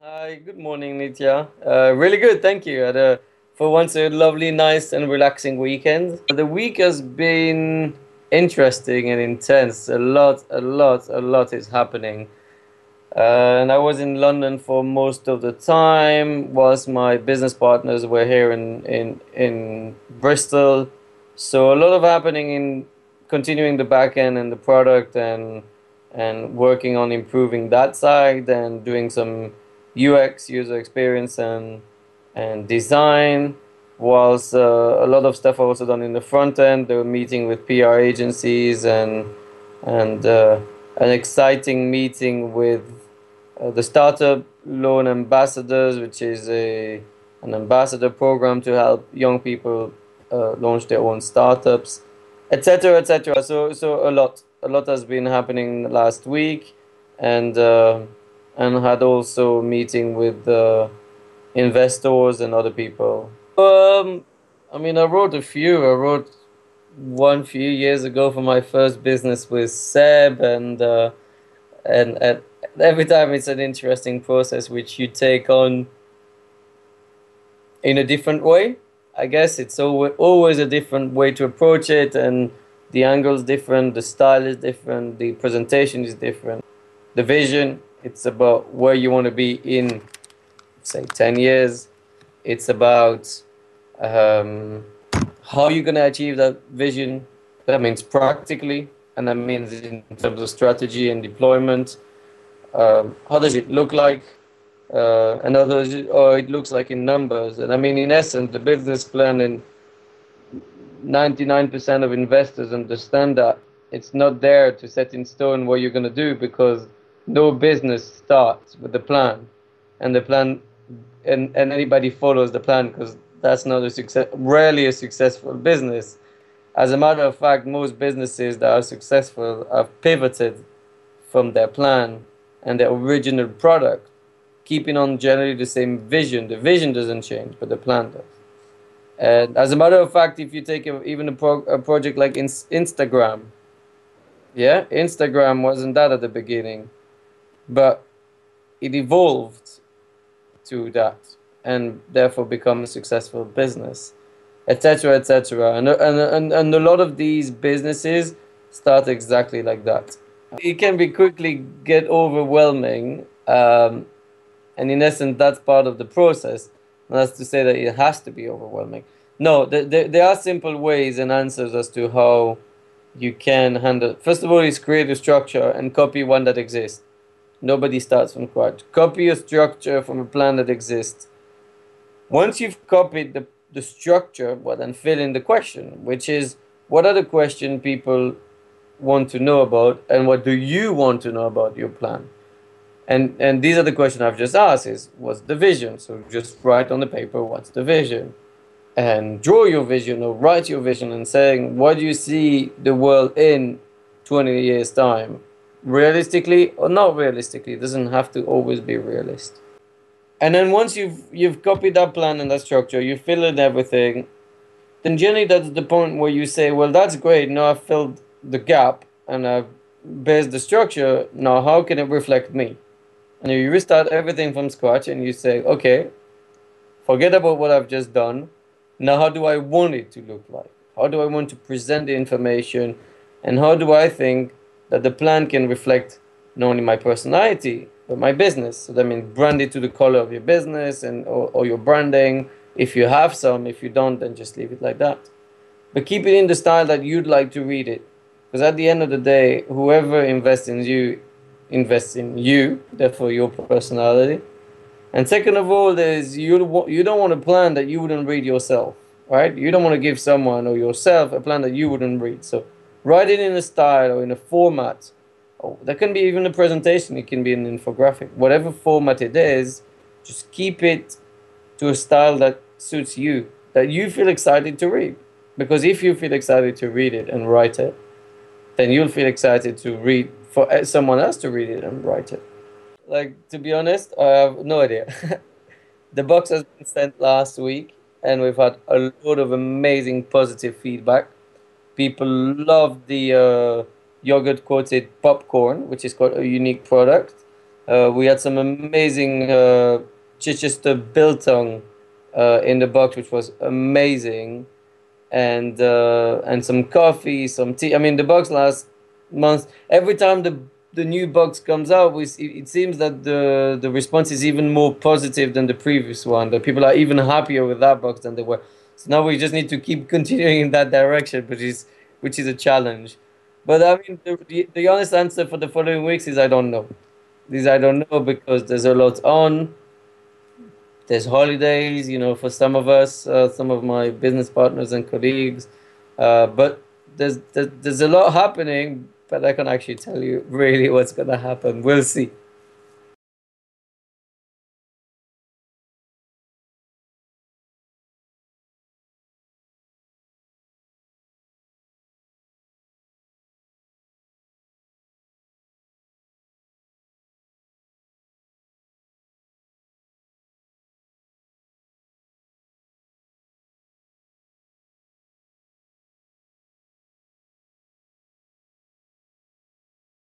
Hi, good morning, Nitya. Really good, thank you. Had for once, a lovely, nice, and relaxing weekend. The week has been interesting and intense. A lot is happening. And I was in London for most of the time, whilst my business partners were here in Bristol. So a lot of happening in continuing the back end and the product and working on improving that side and doing some UX user experience and design. Whilst a lot of stuff also done in the front end, they were meeting with PR agencies and an exciting meeting with the Startup Loan Ambassadors, which is an ambassador program to help young people launch their own startups, etc., etc. So a lot has been happening last week, and had also meeting with investors and other people. I mean, I wrote a few. I wrote one few years ago for my first business with Seb, and every time it's an interesting process which you take on in a different way. I guess it's always a different way to approach it, and the angle is different, the style is different, the presentation is different, the vision. It's about where you want to be in, say, 10 years. It's about um, how you're going to achieve that vision. That means practically, and that means in terms of strategy and deployment. How does it look like? And others, or it looks like in numbers. And I mean, in essence, the business plan, and 99% of investors understand that it's not there to set in stone what you're going to do, because no business starts with the plan, and the plan, and anybody follows the plan, because that's not a success, rarely a successful business. As a matter of fact, most businesses that are successful have pivoted from their plan and their original product, keeping on generally the same vision. The vision doesn't change, but the plan does. And as a matter of fact, if you take even a project like Instagram, yeah, Instagram wasn't that at the beginning, but it evolved to that and therefore become a successful business, etc., etc. And a lot of these businesses start exactly like that. It can be quickly get overwhelming, and in essence, that's part of the process. That's to say that it has to be overwhelming. No, there are simple ways and answers as to how you can handle. First of all, is create a structure and copy one that exists. Nobody starts from scratch. Copy a structure from a plan that exists. Once you've copied the structure, well, then fill in the question, which is, what are the questions people want to know about, and what do you want to know about your plan? And these are the questions I've just asked: is what's the vision? So just write on the paper what's the vision, and draw your vision or write your vision and saying, what do you see the world in 20 years time, realistically or not realistically. It doesn't have to always be realist. And then once you've copied that plan and that structure, you fill in everything, then generally that's the point where you say, well, that's great, now I've filled the gap and I've based the structure, now how can it reflect me? And you restart everything from scratch and you say, okay, forget about what I've just done. Now, how do I want it to look like? How do I want to present the information? And how do I think that the plan can reflect not only my personality, but my business? So that means brand it to the color of your business or your branding. If you have some, if you don't, then just leave it like that. But keep it in the style that you'd like to read it. Because at the end of the day, whoever invests in you, therefore your personality. And second of all, is you don't want a plan that you wouldn't read yourself, right? You don't want to give someone or yourself a plan that you wouldn't read. So write it in a style or in a format. Oh, that can be even a presentation. It can be an infographic. Whatever format it is, just keep it to a style that suits you, that you feel excited to read. Because if you feel excited to read it and write it, then you'll feel excited to read for someone else to read it and write it. Like, to be honest, I have no idea. The box has been sent last week, and we've had a lot of amazing positive feedback. People love the yogurt coated popcorn, which is quite a unique product. We had some amazing Chichester biltong in the box, which was amazing, and some coffee, some tea. I mean, the box lasts months. Every time the new box comes out, it seems that the response is even more positive than the previous one. That people are even happier with that box than they were. So now we just need to keep continuing in that direction, which is a challenge. But I mean, the honest answer for the following weeks is I don't know. These I don't know because there's a lot on. There's holidays, for some of us, some of my business partners and colleagues. But there's a lot happening, but I can't actually tell you really what's gonna happen. We'll see.